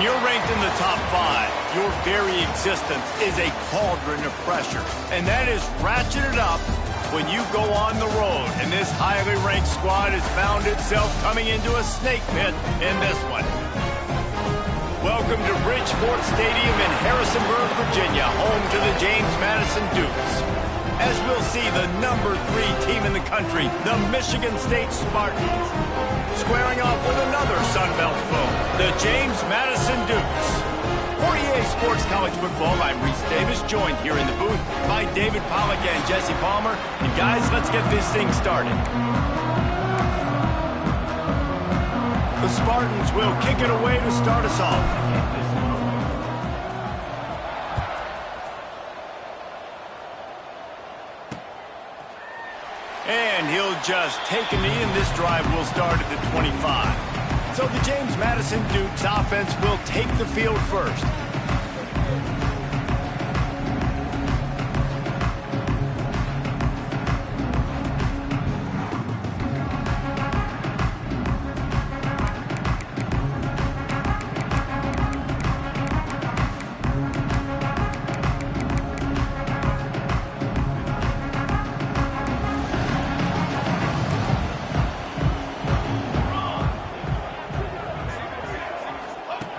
When you're ranked in the top 5, your very existence is a cauldron of pressure. And that is ratcheted up when you go on the road. And this highly ranked squad has found itself coming into a snake pit in this one. Welcome to Bridgeport Stadium in Harrisonburg, Virginia, home to the James Madison Dukes. As we'll see the number 3 team in the country, the Michigan State Spartans, squaring off with another Sun Belt foe, the James Madison Dukes. For EA Sports College Football, I'm Reese Davis, joined here in the booth by David Pollack and Jesse Palmer. And guys, let's get this thing started. The Spartans will kick it away to start us off. And he'll just take a knee, and this drive will start at the 25. So the James Madison Dukes offense will take the field first.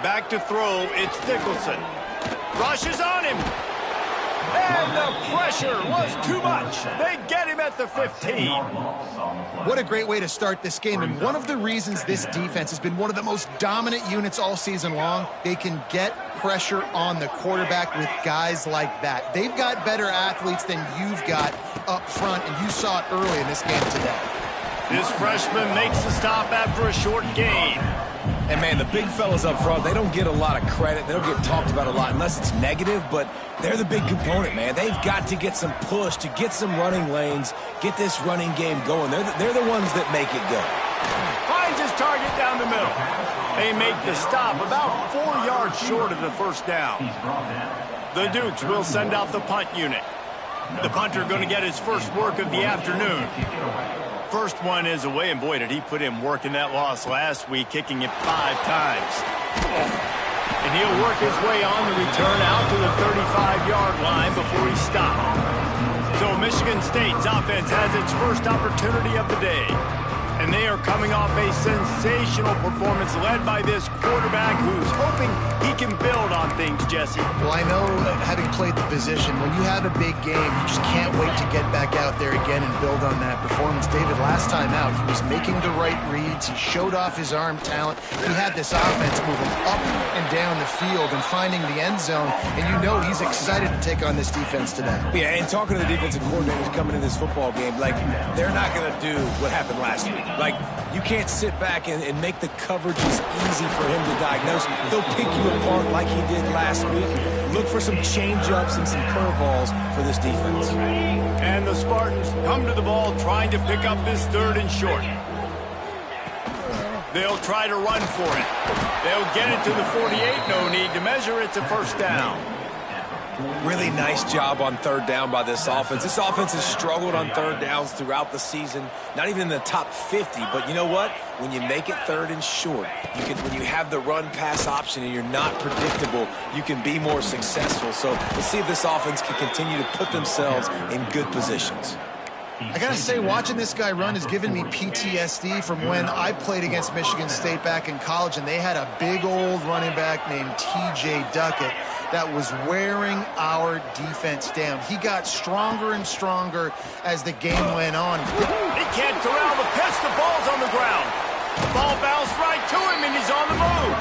Back to throw, it's Nicholson. Rushes on him. And the pressure was too much. They get him at the 15. What a great way to start this game. And one of the reasons this defense has been one of the most dominant units all season long, they can get pressure on the quarterback with guys like that. They've got better athletes than you've got up front, and you saw it early in this game today. This freshman makes the stop after a short gain. And, man, the big fellas up front, they don't get a lot of credit. They don't get talked about a lot unless it's negative, but they're the big component, man. They've got to get some push, to get some running lanes, get this running game going. They're the ones that make it go. Finds his target down the middle. They make the stop about 4 yards short of the first down. The Dukes will send out the punt unit. The punter going to get his first work of the afternoon. First one is away, and boy, did he put in work in that loss last week, kicking it 5 times. And he'll work his way on the return out to the 35-yard line before he stopped. So Michigan State's offense has its first opportunity of the day. And they are coming off a sensational performance led by this quarterback who's hoping he can build on things, Jesse. Well, I know, having played the position, when you have a big game, you just can't wait to get back out there again and build on that performance. David, last time out, he was making the right reads. He showed off his arm talent. He had this offense moving up and down the field and finding the end zone. And you know he's excited to take on this defense today. Yeah, and talking to the defensive coordinators coming in this football game, like, they're not going to do what happened last week. Like, you can't sit back and make the coverages easy for him to diagnose. They'll pick you apart like he did last week. Look for some change-ups and some curveballs for this defense. And the Spartans come to the ball trying to pick up this 3rd and short. They'll try to run for it. They'll get it to the 48. No need to measure. It's a first down. Really nice job on 3rd down by this offense. This offense has struggled on 3rd downs throughout the season, not even in the top 50. But you know what? When you make it 3rd and short, when you have the run-pass option and you're not predictable, you can be more successful. So let's see if this offense can continue to put themselves in good positions. I got to say, watching this guy run has given me PTSD from when I played against Michigan State back in college, and they had a big old running back named T.J. Duckett that was wearing our defense down. He got stronger and stronger as the game went on. He can't corral the pitch. The ball's on the ground. The ball bounced right to him, and he's on the move.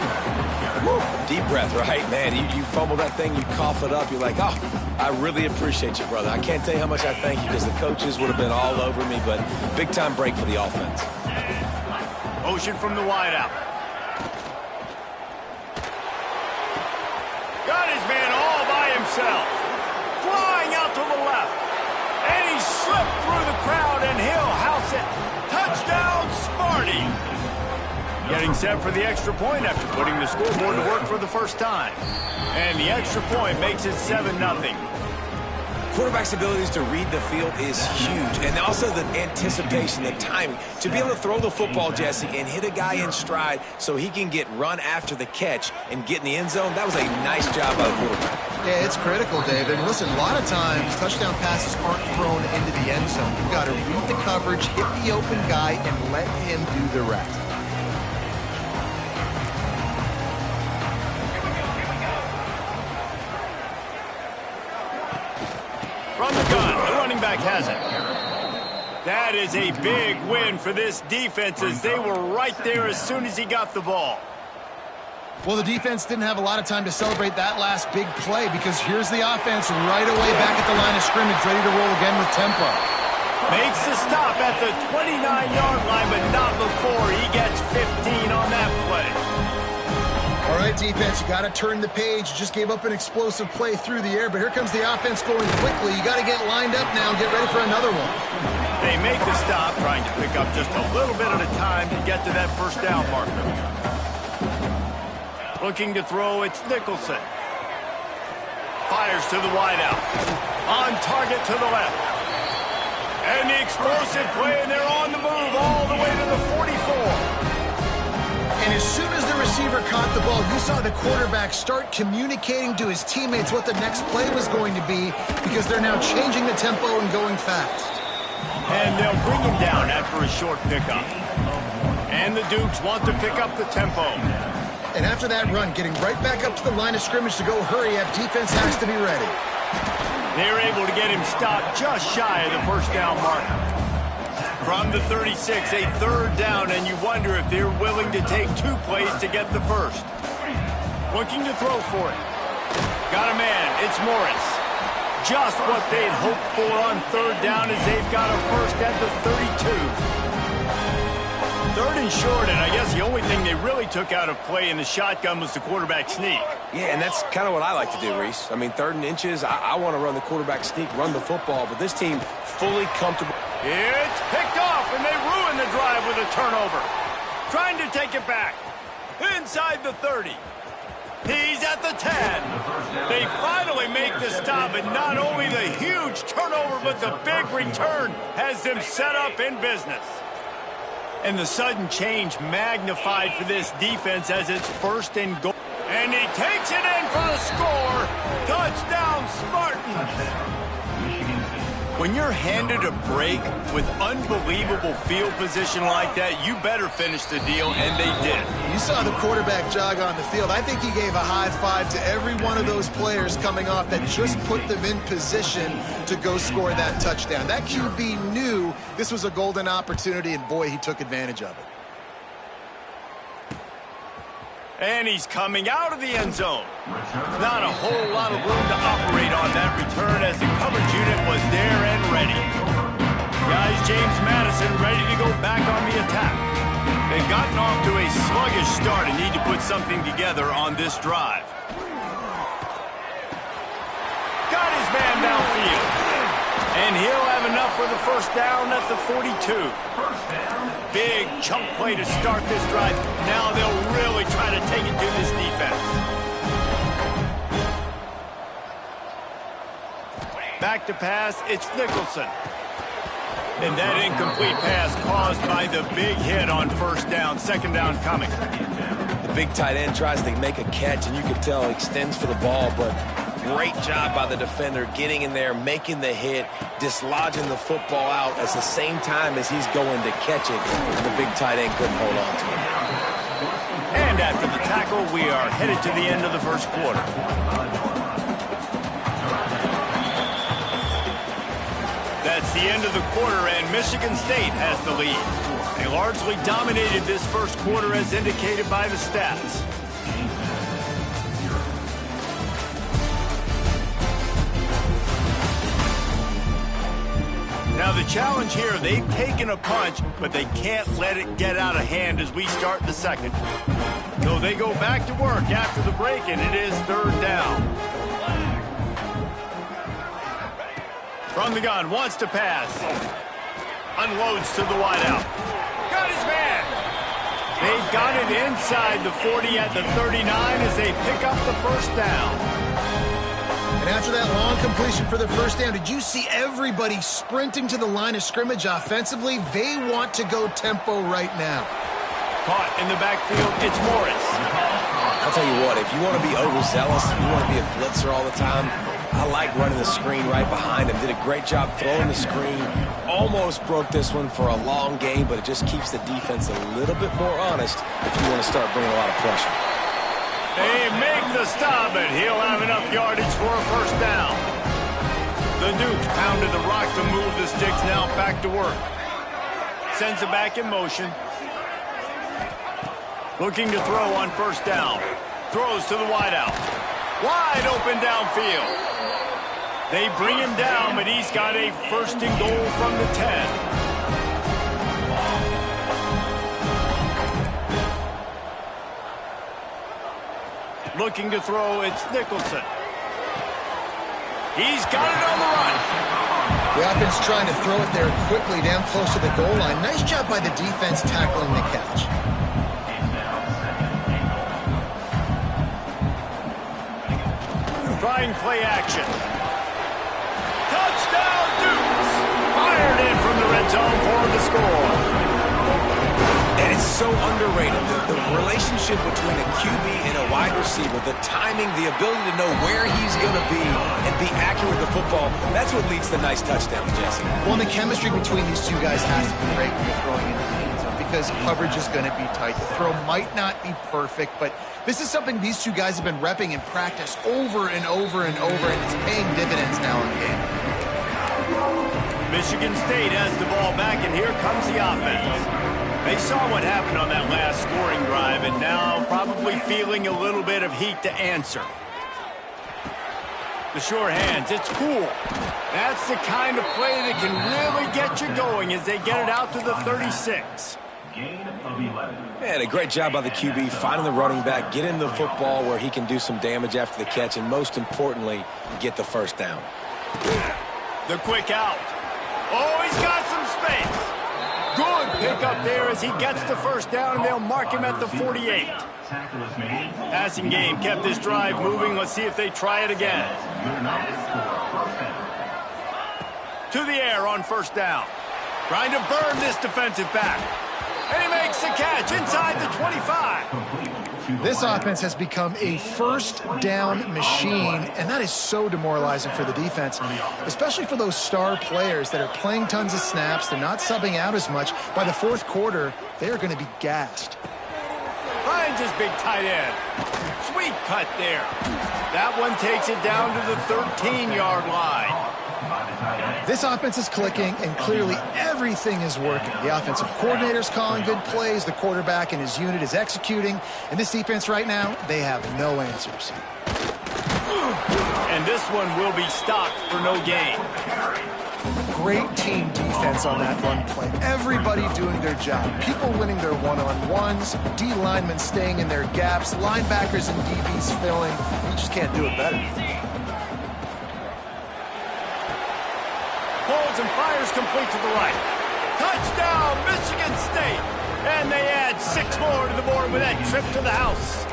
Woo. Deep breath, right, man? You fumble that thing, you cough it up, you're like, oh, I really appreciate you, brother. I can't tell you how much I thank you because the coaches would have been all over me, but big-time break for the offense. Motion from the wideout. Got his man all by himself. Flying out to the left. And he slipped through the crowd, and he'll house it. Touchdown, Sparty. Getting set for the extra point after putting the scoreboard to work for the first time. And the extra point makes it 7-0. Quarterback's abilities to read the field is huge, and also the anticipation, the timing. To be able to throw the football, Jesse, and hit a guy in stride so he can get run after the catch and get in the end zone, that was a nice job by the quarterback. Yeah, it's critical, David. And listen, a lot of times touchdown passes aren't thrown into the end zone. You've got to read the coverage, hit the open guy, and let him do the rest. From the gun, the running back has it. That is a big win for this defense as they were right there as soon as he got the ball. Well, the defense didn't have a lot of time to celebrate that last big play because here's the offense right away back at the line of scrimmage, ready to roll again with tempo. Makes the stop at the 29-yard line, but not before he gets 15 on that play. All right, defense, you got to turn the page. You just gave up an explosive play through the air, but here comes the offense going quickly. You got to get lined up now and get ready for another one. They make the stop, trying to pick up just a little bit at a time to get to that first down marker. Looking to throw, it's Nicholson. Fires to the wideout. On target to the left. And the explosive play, and they're on the move all the way to the 44. And as soon as the receiver caught the ball, you saw the quarterback start communicating to his teammates what the next play was going to be because they're now changing the tempo and going fast. And they'll bring him down after a short pickup. And the Dukes want to pick up the tempo. And after that run, getting right back up to the line of scrimmage to go hurry up, defense has to be ready. They're able to get him stopped just shy of the first down marker. From the 36, a third down, and you wonder if they're willing to take 2 plays to get the first. Looking to throw for it. Got a man, it's Morris. Just what they'd hoped for on third down as they've got a first at the 32. Third and short, and I guess the only thing they really took out of play in the shotgun was the quarterback sneak. Yeah, and that's kind of what I like to do, Reese. I mean, 3rd and inches, I want to run the quarterback sneak, run the football, but this team fully comfortable. It's picked off, and they ruin the drive with a turnover. Trying to take it back. Inside the 30. He's at the 10. They finally make the stop, and not only the huge turnover, but the big return has them set up in business. And the sudden change magnified for this defense as it's 1st and goal. And he takes it in for the score. Touchdown, Spartans. When you're handed a break with unbelievable field position like that, you better finish the deal, and they did. You saw the quarterback jog on the field. I think he gave a high five to every one of those players coming off that just put them in position to go score that touchdown. That QB knew this was a golden opportunity, and boy, he took advantage of it. And he's coming out of the end zone. Not a whole lot of room to operate on that return as the coverage unit was there and ready. Guys, James Madison ready to go back on the attack. They've gotten off to a sluggish start and need to put something together on this drive. Got his man downfield. And he'll have enough for the first down at the 42. Big chunk play to start this drive. Now they'll really try to take it to this defense. Back to pass, it's Nicholson. And that incomplete pass caused by the big hit on first down. 2nd down coming. The big tight end tries to make a catch, and you can tell extends for the ball, but great job by the defender getting in there, making the hit, dislodging the football out at the same time as he's going to catch it. And the big tight end couldn't hold on to it. And after the tackle, we are headed to the end of the first quarter. That's the end of the quarter, and Michigan State has the lead. They largely dominated this first quarter as indicated by the stats. Now the challenge here, they've taken a punch, but they can't let it get out of hand as we start the second. So they go back to work after the break, and it is 3rd down. From the gun, wants to pass. Unloads to the wideout. Got his man. They've got it inside the 40 at the 39 as they pick up the first down. And after that long completion for the first down, did you see everybody sprinting to the line of scrimmage offensively? They want to go tempo right now. Caught in the backfield, it's Morris. I'll tell you what, if you want to be overzealous, you want to be a blitzer all the time, I like running the screen right behind him. Did a great job throwing the screen. Almost broke this one for a long game, but it just keeps the defense a little bit more honest if you want to start bringing a lot of pressure. They make the stop, and he'll have enough yardage for a first down. The Duke pounded the rock to move the sticks, now back to work. Sends it back in motion. Looking to throw on first down. Throws to the wideout. Wide open downfield. They bring him down, but he's got a first and goal from the 10. Looking to throw, it's Nicholson. He's got it on the run. The offense trying to throw it there quickly down close to the goal line. Nice job by the defense tackling the catch. Trying play action. Touchdown, Dukes! Fired in from the red zone for the score. And it's so underrated. The relationship between a QB and a wide receiver, the timing, the ability to know where he's going to be and be accurate with the football, that's what leads to nice touchdowns, Jesse. Well, the chemistry between these two guys has to be great when you're throwing into the end zone because coverage is going to be tight. The throw might not be perfect, but this is something these two guys have been repping in practice over and over and over, and it's paying dividends now in the game. Michigan State has the ball back, and here comes the offense. They saw what happened on that last scoring drive, and now probably feeling a little bit of heat to answer. The sure hands, it's cool. That's the kind of play that can really get you going as they get it out to the 36. Man, a great job by the QB finding the running back, getting the football where he can do some damage after the catch, and most importantly, get the first down. The quick out. Oh, he's got some space. Good pickup there as he gets the first down, and they'll mark him at the 48. Passing game kept this drive moving. Let's see if they try it again. To the air on first down. Trying to burn this defensive back. And he makes the catch inside the 25. This offense has become a first down machine, and that is so demoralizing for the defense, especially for those star players that are playing tons of snaps. They're not subbing out as much. By the fourth quarter, they are going to be gassed. Finds his big tight end. Sweet cut there. That one takes it down to the 13-yard line. This offense is clicking, and clearly everything is working. The offensive coordinator's calling good plays. The quarterback and his unit is executing. And this defense right now, they have no answers. And this one will be stopped for no gain. Great team defense on that run play. Everybody doing their job. People winning their one-on-ones. D linemen staying in their gaps. Linebackers and DBs filling. You just can't do it better. Holds and fires complete to the right. Touchdown, Michigan State. And they add 6 more to the board with that trip to the house.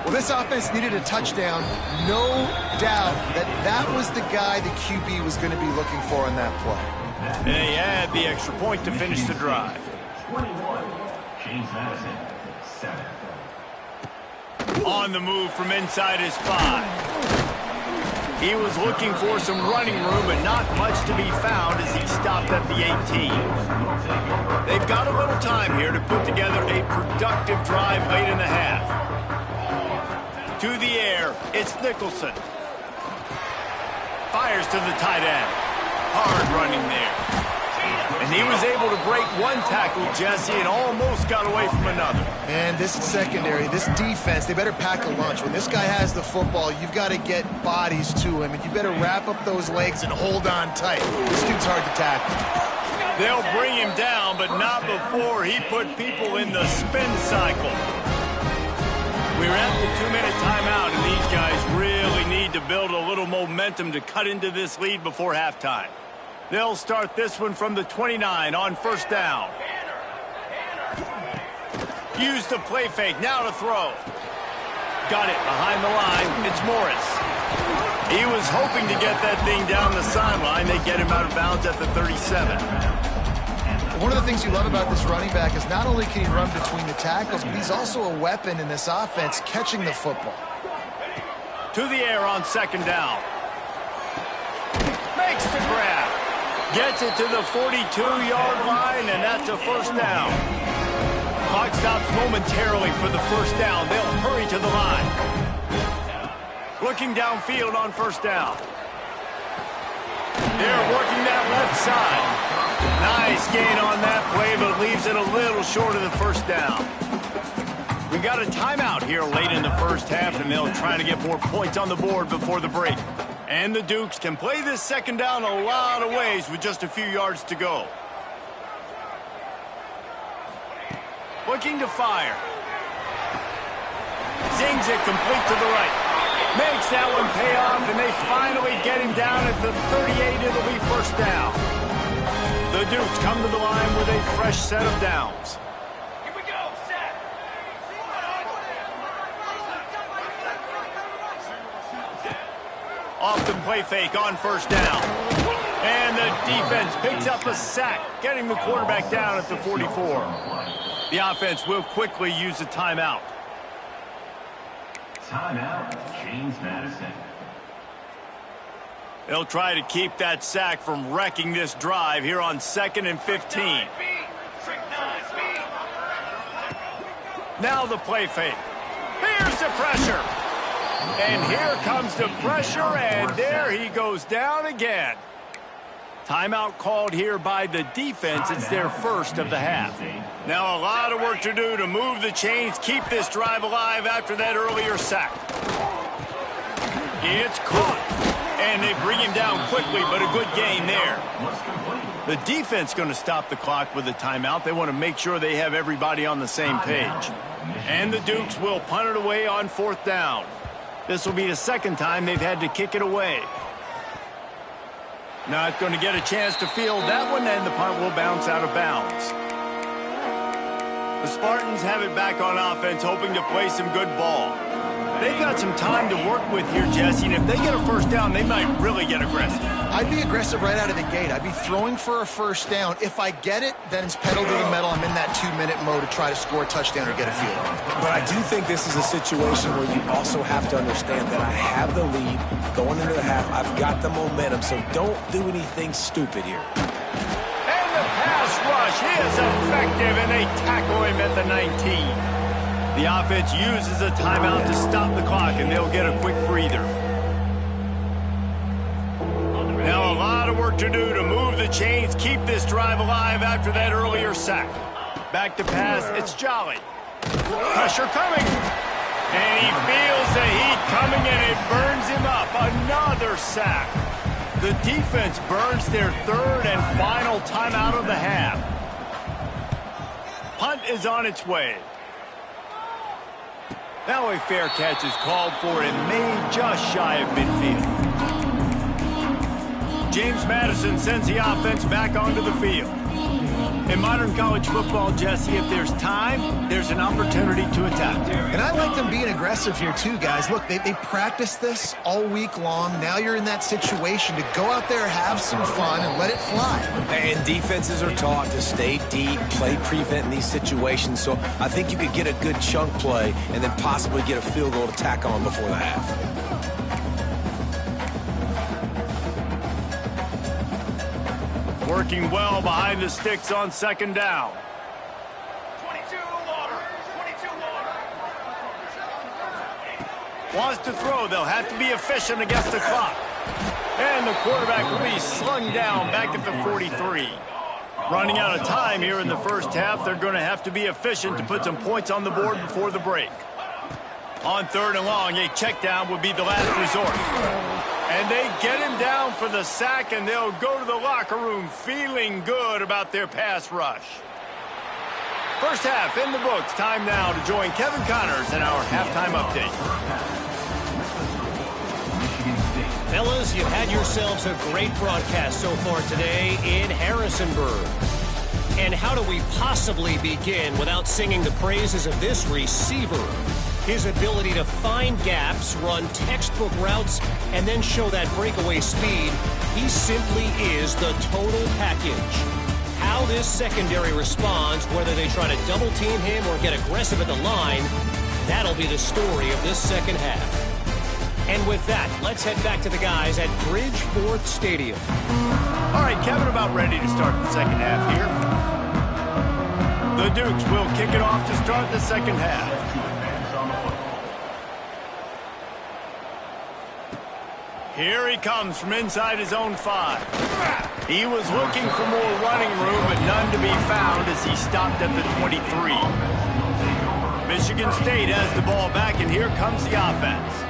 Well, this offense needed a touchdown. No doubt that was the guy the QB was going to be looking for on that play. They add the extra point to finish the drive. 21, James Madison, 7. On the move from inside his 5. He was looking for some running room, but not much to be found as he stopped at the 18. They've got a little time here to put together a productive drive late in the half. To the air, it's Nicholson. Fires to the tight end. Hard running there. And he was able to break one tackle, Jesse, and almost got away from another. Man, this secondary, this defense, they better pack a lunch. When this guy has the football, you've got to get bodies to him, and you better wrap up those legs and hold on tight. This dude's hard to tackle. They'll bring him down, but not before he put people in the spin cycle. We're at the 2-minute timeout, and these guys really need to build a little momentum to cut into this lead before halftime. They'll start this one from the 29 on first down. Use the play fake, now to throw. Got it behind the line, it's Morris. He was hoping to get that thing down the sideline. They get him out of bounds at the 37. One of the things you love about this running back is not only can he run between the tackles, but he's also a weapon in this offense catching the football. To the air on second down. Makes the grab. Gets it to the 42-yard line, and that's a first down. Clock stops momentarily for the first down. They'll hurry to the line. Looking downfield on first down. They're working that left side. Nice gain on that play, but leaves it a little short of the first down. We got a timeout here late in the first half, and they'll try to get more points on the board before the break. And the Dukes can play this second down a lot of ways with just a few yards to go. Looking to fire. Zings it complete to the right. Makes that one pay off, and they finally get him down at the 38. It'll be first down. The Dukes come to the line with a fresh set of downs. Here we go, set. Off the play fake on first down. And the defense picks up a sack, getting the quarterback down at the 44. The offense will quickly use a timeout. Timeout, James Madison. They'll try to keep that sack from wrecking this drive here on 2nd and 15. Now the play fake. Here's the pressure. And here comes the pressure, and there he goes down again. Timeout called here by the defense. It's their first of the half. Now a lot of work to do to move the chains, keep this drive alive after that earlier sack. It's caught. And they bring him down quickly, but a good gain there. The defense going to stop the clock with a timeout. They want to make sure they have everybody on the same page. And the Dukes will punt it away on fourth down. This will be the second time they've had to kick it away. Not going to get a chance to field that one, and the punt will bounce out of bounds. The Spartans have it back on offense, hoping to play some good ball. They've got some time to work with here, Jesse, and if they get a first down, they might really get aggressive. I'd be aggressive right out of the gate. I'd be throwing for a first down. If I get it, then it's pedal to the metal. I'm in that 2-minute mode to try to score a touchdown or get a field goal. But I do think this is a situation where you also have to understand that I have the lead going into the half. I've got the momentum, so don't do anything stupid here. And the pass rush is effective, and they tackle him at the 19. The offense uses a timeout to stop the clock, and they'll get a quick breather. Now a lot of work to do to move the chains, keep this drive alive after that earlier sack. Back to pass, it's Jolly. Pressure coming. And he feels the heat coming, and it burns him up. Another sack. The defense burns their third and final timeout of the half. Punt is on its way. Now a fair catch is called for and made just shy of midfield. James Madison sends the offense back onto the field. In modern college football, Jesse, if there's time, there's an opportunity to attack. And I like them being aggressive here too, guys. Look, they practiced this all week long. Now you're in that situation to go out there, have some fun, and let it fly. And defenses are taught to stay deep, play prevent in these situations. So I think you could get a good chunk play and then possibly get a field goal to tack on before the half. Working well behind the sticks on second down. 22 water. 22 water. Wants to throw. They'll have to be efficient against the clock. And the quarterback will be slung down back at the 43. Running out of time here in the first half. They're going to have to be efficient to put some points on the board before the break. On third and long, a check down would be the last resort. And they get him down for the sack, and they'll go to the locker room feeling good about their pass rush. First half in the books. Time now to join Kevin Connors in our halftime update. Fellas, you've had yourselves a great broadcast so far today in Harrisonburg. And how do we possibly begin without singing the praises of this receiver? His ability to find gaps, run textbook routes, and then show that breakaway speed, he simply is the total package. How this secondary responds, whether they try to double-team him or get aggressive at the line, that'll be the story of this second half. And with that, let's head back to the guys at Bridgeforth Stadium. All right, Kevin, about ready to start the second half here. The Dukes will kick it off to start the second half. Here he comes from inside his own 5. He was looking for more running room, but none to be found as he stopped at the 23. Michigan State has the ball back, and here comes the offense.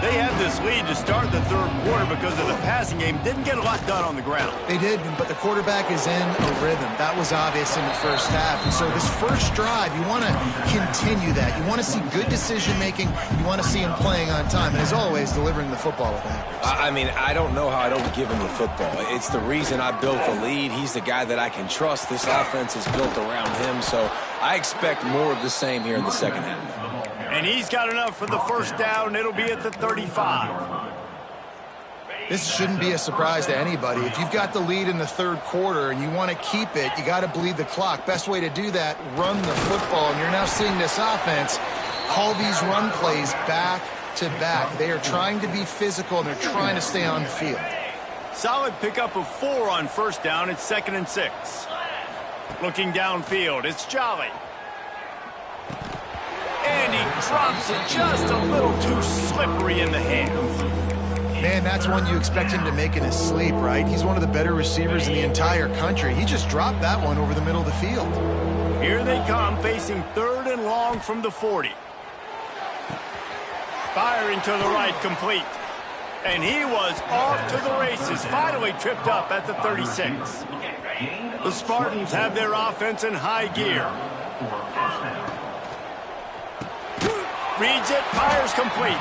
They had this lead to start the third quarter because of the passing game. Didn't get a lot done on the ground. They did, but the quarterback is in a rhythm. That was obvious in the first half. And so this first drive, you want to continue that. You want to see good decision-making. You want to see him playing on time. And as always, delivering the football with accuracy. I mean, I don't know how I don't give him the football. It's the reason I built the lead. He's the guy that I can trust. This offense is built around him. So I expect more of the same here in the second half. And he's got enough for the first down. It'll be at the 35. This shouldn't be a surprise to anybody. If you've got the lead in the third quarter and you want to keep it, you got to bleed the clock. Best way to do that, run the football. And you're now seeing this offense call these run plays back to back. They are trying to be physical, and they're trying to stay on the field. Solid pickup of 4 on first down. It's 2nd and 6. Looking downfield, it's Jolly. And he drops it just a little too slippery in the hands. Man, that's one you expect him to make in his sleep, right? He's one of the better receivers in the entire country. He just dropped that one over the middle of the field. Here they come, facing 3rd and long from the 40. Firing to the right, complete. And he was off to the races, finally tripped up at the 36. The Spartans have their offense in high gear. Reads it, fires complete.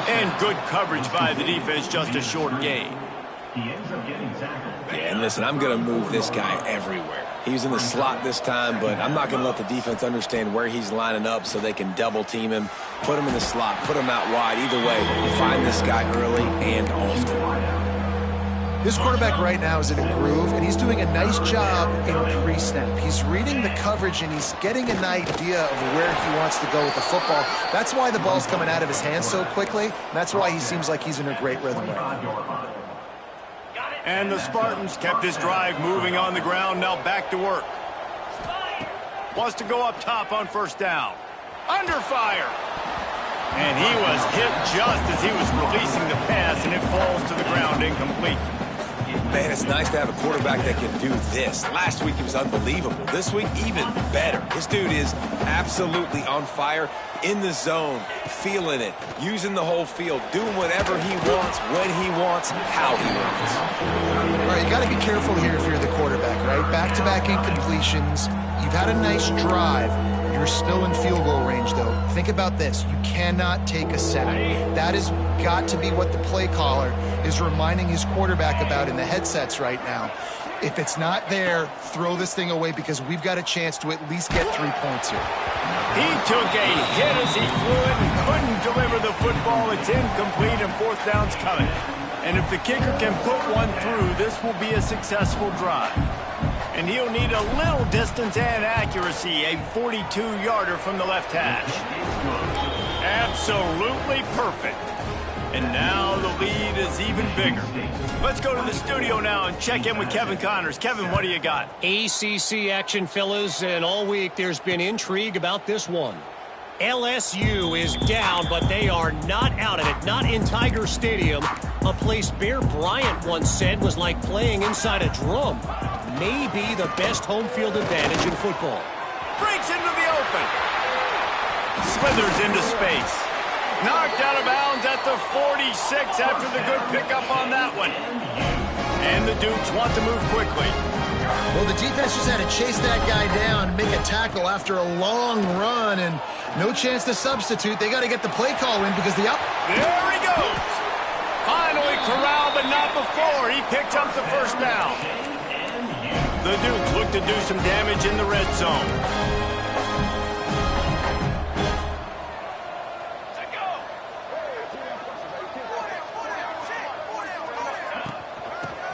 And good coverage by the defense, just a short gain. Yeah, and listen, I'm going to move this guy everywhere. He's in the slot this time, but I'm not going to let the defense understand where he's lining up so they can double-team him, put him in the slot, put him out wide. Either way, find this guy early and often. This quarterback right now is in a groove, and he's doing a nice job in pre-snap. He's reading the coverage, and he's getting an idea of where he wants to go with the football. That's why the ball's coming out of his hands so quickly, and that's why he seems like he's in a great rhythm right now. And the Spartans kept this drive moving on the ground, now back to work. Wants to go up top on first down. Under fire. And he was hit just as he was releasing the pass, and it falls to the ground incomplete. Man, it's nice to have a quarterback that can do this. Last week, he was unbelievable. This week, even better. This dude is absolutely on fire, in the zone, feeling it, using the whole field, doing whatever he wants, when he wants, how he wants. All right, you got to be careful here if you're the quarterback, right? Back-to-back incompletions. You've had a nice drive. You're still in field goal range, though. Think about this. You cannot take a sack. That has got to be what the play caller is reminding his quarterback about in the headsets right now. If it's not there, throw this thing away because we've got a chance to at least get 3 points here. He took a hit as he threw it and couldn't deliver the football. It's incomplete and fourth down's coming. And if the kicker can put one through, this will be a successful drive. And he'll need a little distance and accuracy, a 42-yarder from the left hash. Absolutely perfect. And now the lead is even bigger. Let's go to the studio now and check in with Kevin Connors. Kevin, what do you got? ACC action, fellas, and all week there's been intrigue about this one. LSU is down, but they are not out of it, not in Tiger Stadium, a place Bear Bryant once said was like playing inside a drum. Maybe the best home field advantage in football. Breaks into the open. Slithers into space. Knocked out of bounds at the 46 after the good pickup on that one. And the Dukes want to move quickly. Well, the defense just had to chase that guy down and make a tackle after a long run, and no chance to substitute. They got to get the play call in because the There he goes. Finally corralled, but not before. He picked up the first down. The Dukes look to do some damage in the red zone.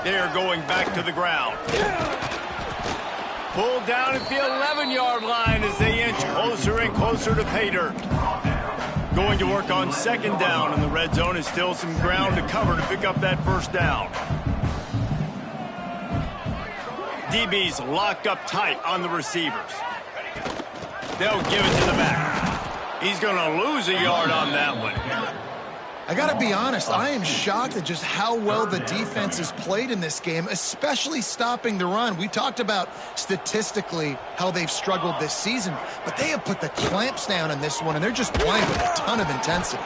They're going back to the ground. Pulled down at the 11-yard line as they inch closer and closer to pay dirt. Going to work on second down, and the red zone is still some ground to cover to pick up that first down. DB's locked up tight on the receivers. They'll give it to the back. He's going to lose a yard on that one. I got to be honest, I am shocked at just how well the defense has played in this game, especially stopping the run. We talked about statistically how they've struggled this season, but they have put the clamps down on this one, and they're just playing with a ton of intensity.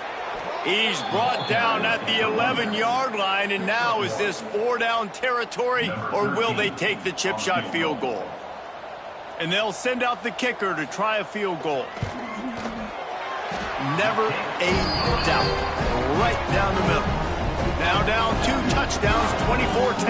He's brought down at the 11-yard line, and now is this 4-down territory, or will they take the chip shot field goal? And they'll send out the kicker to try a field goal. Never a doubt. Right down the middle. Now down 2 touchdowns, 24-10.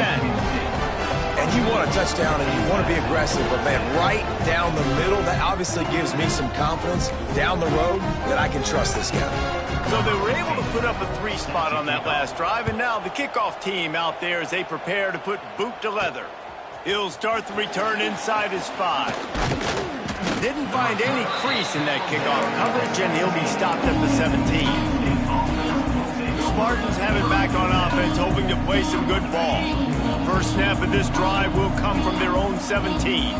And you want a touchdown and you want to be aggressive, but, man, right down the middle, that obviously gives me some confidence down the road that I can trust this guy. So they were able to put up a 3 spot on that last drive, and now the kickoff team out there as they prepare to put boot to leather. He'll start the return inside his 5. Didn't find any crease in that kickoff coverage, and he'll be stopped at the 17. Spartans have it back on offense, hoping to play some good ball. First snap of this drive will come from their own 17.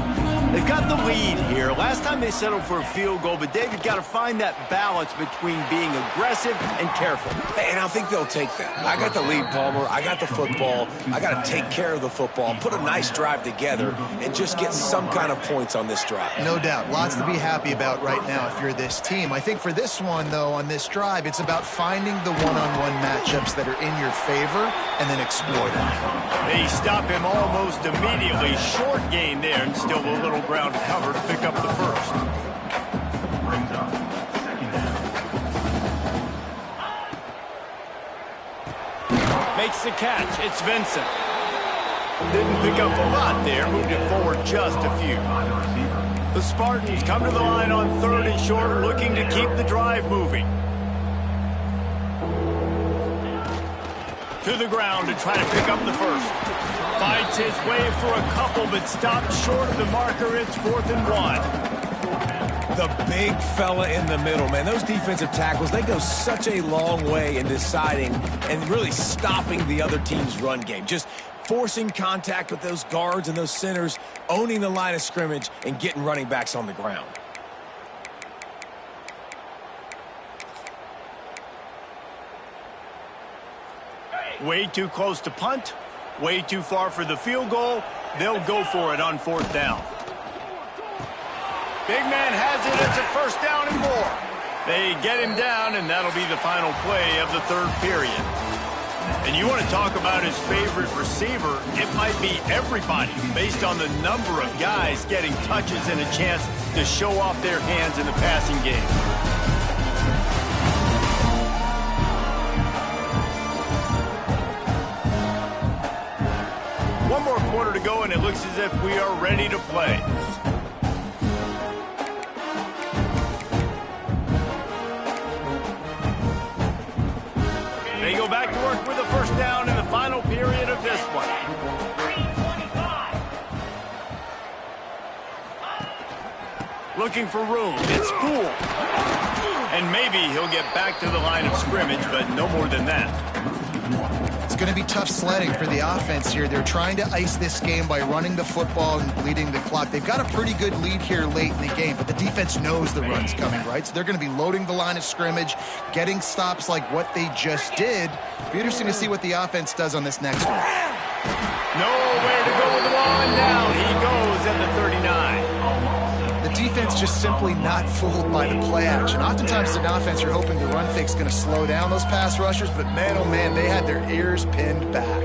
They've got the lead here. Last time they settled for a field goal, but David got to find that balance between being aggressive and careful. And I think they'll take that. I got the lead, Palmer. I got the football. I got to take care of the football, put a nice drive together, and just get some kind of points on this drive. No doubt. Lots to be happy about right now if you're this team. I think for this one, though, on this drive, it's about finding the one-on-one matchups that are in your favor and then explore them. They stop him almost immediately. Short gain there, and still a little ground to cover to pick up the first. Brings up second down. Makes the catch. It's Vincent. Didn't pick up a lot there. Moved it forward just a few. The Spartans come to the line on 3rd and short, looking to keep the drive moving. To the ground to try to pick up the first. Fights his way for a couple, but stopped short of the marker. It's 4th and 1. The big fella in the middle, man. Those defensive tackles, they go such a long way in deciding and really stopping the other team's run game. Just forcing contact with those guards and those centers, owning the line of scrimmage, and getting running backs on the ground. Way too close to punt. Way too far for the field goal. They'll go for it on 4th down. Big man has it. It's a first down and more. They get him down, and that'll be the final play of the 3rd period. And you want to talk about his favorite receiver, it might be everybody based on the number of guys getting touches and a chance to show off their hands in the passing game. One more quarter to go, and it looks as if we are ready to play. They go back to work with a first down in the final period of this one. Looking for room. It's Poole. And maybe he'll get back to the line of scrimmage, but no more than that. It's going to be tough sledding for the offense here. They're trying to ice this game by running the football and bleeding the clock. They've got a pretty good lead here late in the game, but the defense knows the run's coming, right? So they're going to be loading the line of scrimmage, getting stops like what they just did. Be interesting to see what the offense does on this next one. Nowhere to go with the ball, and down he goes at the 39. The defense just simply not fooled by the play action. Oftentimes as an offense, you're hoping the run fake's going to slow down those pass rushers, but man, oh man, they had their ears pinned back.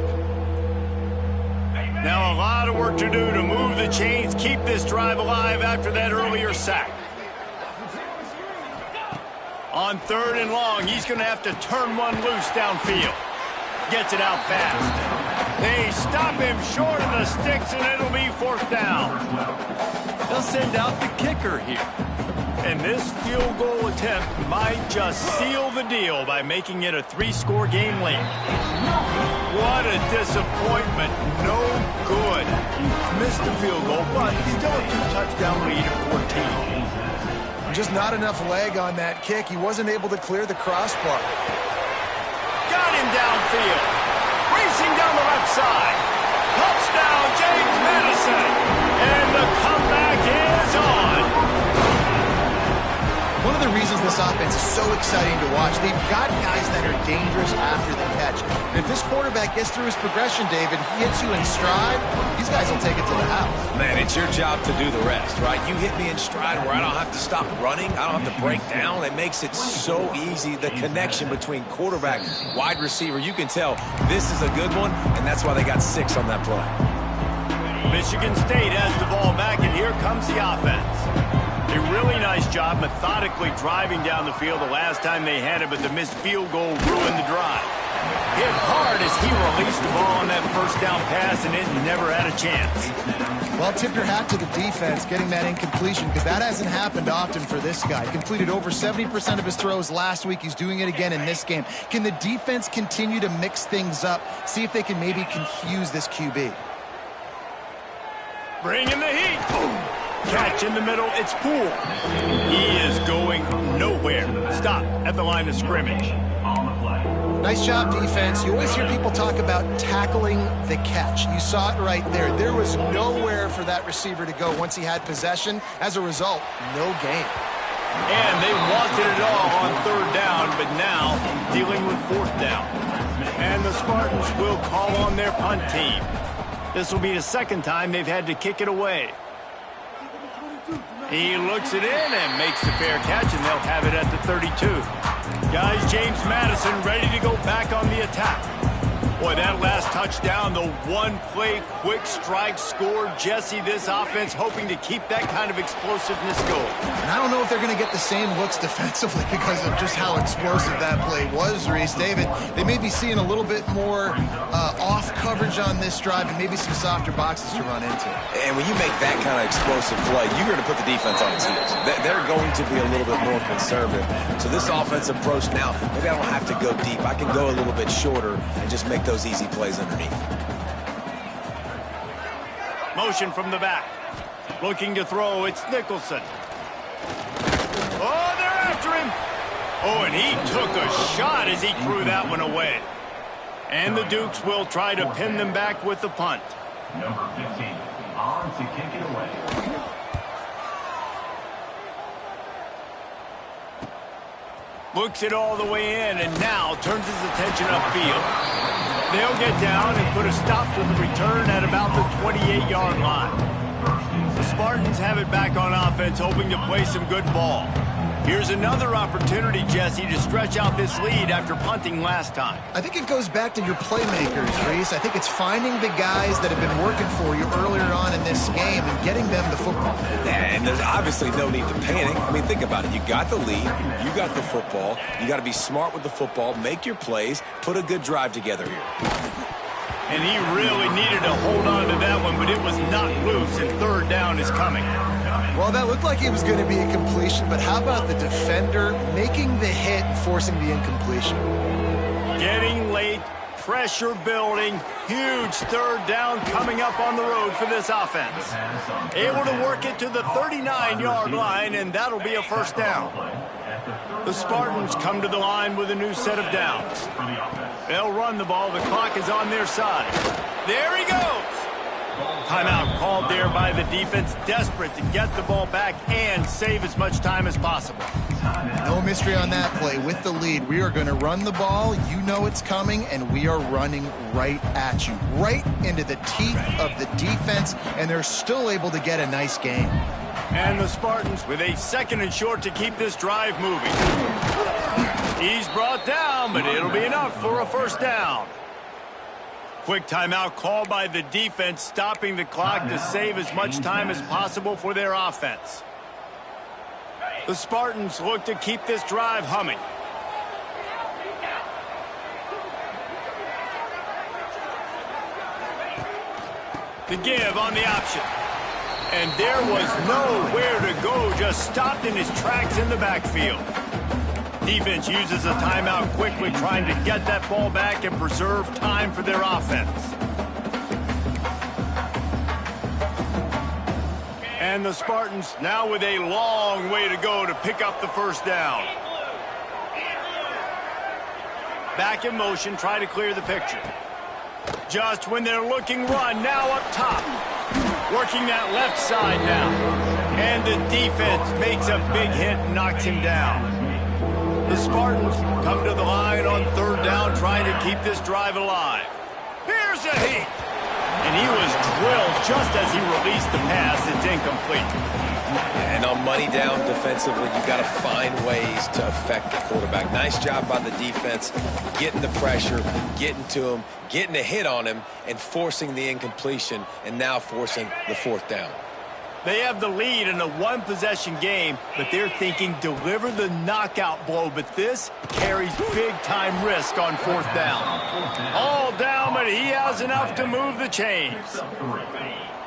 Now a lot of work to do to move the chains, keep this drive alive after that earlier sack. On 3rd and long, he's going to have to turn one loose downfield. Gets it out fast. They stop him short of the sticks, and it'll be 4th down. They'll send out the kicker here. And this field goal attempt might just seal the deal by making it a 3-score game late. What a disappointment. No good. Missed the field goal, but still a 2-touchdown lead at 14. Just not enough leg on that kick. He wasn't able to clear the crossbar. Got him downfield. Racing down the left side. Touchdown, James Madison. And the comeback is on. One of the reasons this offense is so exciting to watch, they've got guys that are dangerous after the catch. And if this quarterback gets through his progression, David, he hits you in stride, these guys will take it to the house. Man, it's your job to do the rest, right? You hit me in stride where I don't have to stop running. I don't have to break down. It makes it so easy. The connection between quarterback, wide receiver, you can tell this is a good one, and that's why they got 6 on that play. Michigan State has the ball back, and here comes the offense. A really nice job methodically driving down the field the last time they had it, but the missed field goal ruined the drive. Hit hard as he released the ball on that first down pass, and it never had a chance. Well, tip your hat to the defense getting that incompletion, because that hasn't happened often for this guy. Completed over 70% of his throws last week. He's doing it again in this game. Can the defense continue to mix things up, see if they can maybe confuse this QB? Bring in the heat. Catch in the middle, it's Poole. He is going nowhere. Stop at the line of scrimmage. Nice job, defense. You always hear people talk about tackling the catch. You saw it right there. There was nowhere for that receiver to go once he had possession. As a result, no gain. And they wanted it all on 3rd down, but now dealing with 4th down. And the Spartans will call on their punt team. This will be the 2nd time they've had to kick it away. He looks it in and makes the fair catch, and they'll have it at the 32. Guys, James Madison ready to go back on the attack. Boy, that last touchdown, the one-play quick strike score. Jesse, this offense hoping to keep that kind of explosiveness going. And I don't know if they're going to get the same looks defensively because of just how explosive that play was, Reese. David, they may be seeing a little bit more off coverage on this drive and maybe some softer boxes to run into. And when you make that kind of explosive play, you're going to put the defense on its heels. They're going to be a little bit more conservative. So this offensive approach now, maybe I don't have to go deep. I can go a little bit shorter and just make those easy plays underneath. Motion from the back. Looking to throw, it's Nicholson. Oh, they're after him. Oh, and he took a shot as he threw that one away. And the Dukes will try to pin them back with the punt. Number 15, on to kick it away. Looks it all the way in, and now turns his attention upfield. They'll get down and put a stop to the return at about the 28-yard line. The Spartans have it back on offense, hoping to play some good ball. Here's another opportunity, Jesse, to stretch out this lead after punting last time. I think it goes back to your playmakers, Reese. I think it's finding the guys that have been working for you earlier on in this game and getting them the football. And there's obviously no need to panic. I mean, think about it. You got the lead. You got the football. You got to be smart with the football, make your plays, put a good drive together here. And he really needed to hold on to that one, but it was not loose, and 3rd down is coming. Well, that looked like it was going to be a completion, but how about the defender making the hit and forcing the incompletion? Getting late, pressure building, huge 3rd down coming up on the road for this offense. Able to work it to the 39-yard line, and that'll be a 1st down. The Spartans come to the line with a new set of downs. They'll run the ball. The clock is on their side. There he goes. Timeout called there by the defense, desperate to get the ball back and save as much time as possible. No mystery on that play. With the lead, we are going to run the ball. You know it's coming, and we are running right at you, right into the teeth of the defense, and they're still able to get a nice gain. And the Spartans with a 2nd and short to keep this drive moving. He's brought down, but it'll be enough for a 1st down. Quick timeout called by the defense, stopping the clock to save as much time as possible for their offense. The Spartans look to keep this drive humming. The give on the option. And there was nowhere to go, just stopped in his tracks in the backfield. Defense uses a timeout quickly, trying to get that ball back and preserve time for their offense. And the Spartans now with a long way to go to pick up the first down. Back in motion, try to clear the picture. Just when they're looking run, now up top. Working that left side now. And the defense makes a big hit and knocks him down. The Spartans come to the line on third down, trying to keep this drive alive. Here's a heat. And he was drilled just as he released the pass. It's incomplete. And on money down defensively, you've got to find ways to affect the quarterback. Nice job by the defense, getting the pressure, getting to him, getting a hit on him, and forcing the incompletion, and now forcing the fourth down. They have the lead in a one-possession game, but they're thinking deliver the knockout blow, but this carries big-time risk on fourth down. All down, but he has enough to move the chains.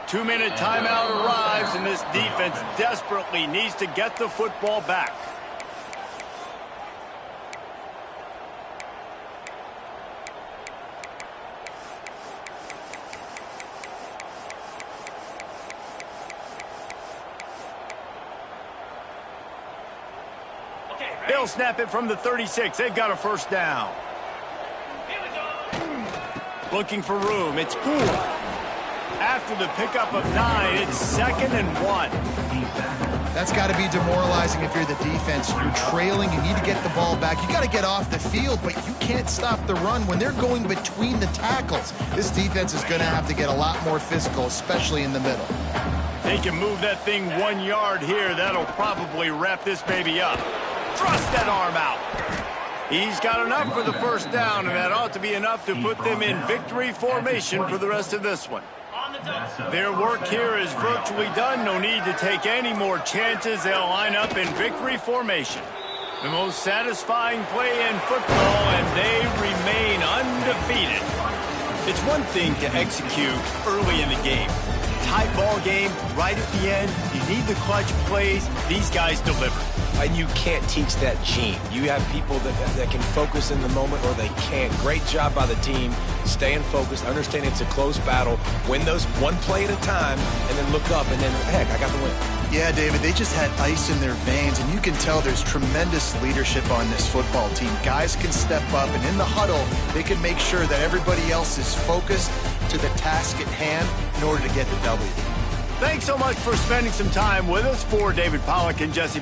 2-minute timeout arrives, and this defense desperately needs to get the football back. They'll snap it from the 36. They've got a first down. Looking for room. It's Poole. After the pickup of 9, it's 2nd and 1. That's got to be demoralizing if you're the defense. You're trailing. You need to get the ball back. You got to get off the field, but you can't stop the run when they're going between the tackles. This defense is going to have to get a lot more physical, especially in the middle. They can move that thing 1 yard here. That'll probably wrap this baby up. Thrust that arm out. He's got enough for the first down, and that ought to be enough to put them in victory formation for the rest of this one. Their work here is virtually done. No need to take any more chances. They'll line up in victory formation. The most satisfying play in football, and they remain undefeated. It's one thing to execute early in the game. Tight ball game, right at the end. You need the clutch plays. These guys deliver. And you can't teach that gene. You have people that can focus in the moment, or they can't. Great job by the team, staying focused, understanding it's a close battle, win those one play at a time, and then look up, and then, heck, I got the win. Yeah, David, they just had ice in their veins, and you can tell there's tremendous leadership on this football team. Guys can step up, and in the huddle, they can make sure that everybody else is focused to the task at hand in order to get the W. Thanks so much for spending some time with us. For David Pollack and Jesse